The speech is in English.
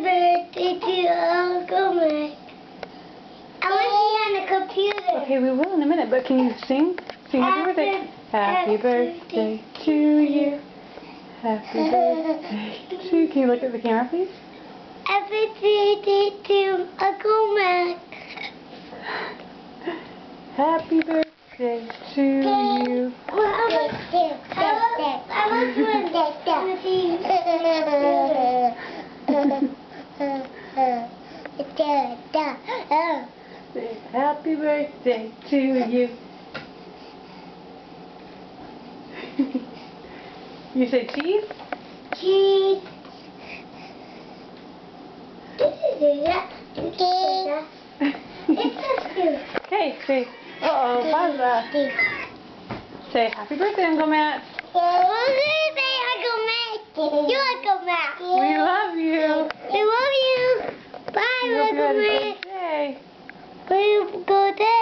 birthday to Uncle Mac. I want to see on the computer. Okay, we will in a minute, but can you sing? Sing happy birthday. Happy birthday to you. Happy birthday to you. Can you look at the camera, please? Happy birthday to Uncle Mac. Happy birthday to you. I was doing that. Happy birthday to you. You say cheese? Cheese. Okay, say, uh-oh, pause that. Say happy birthday, Uncle Matt. You Uncle Matt. We love you. We love you. Bye, We hope you had Uncle a Matt. good day. Good day.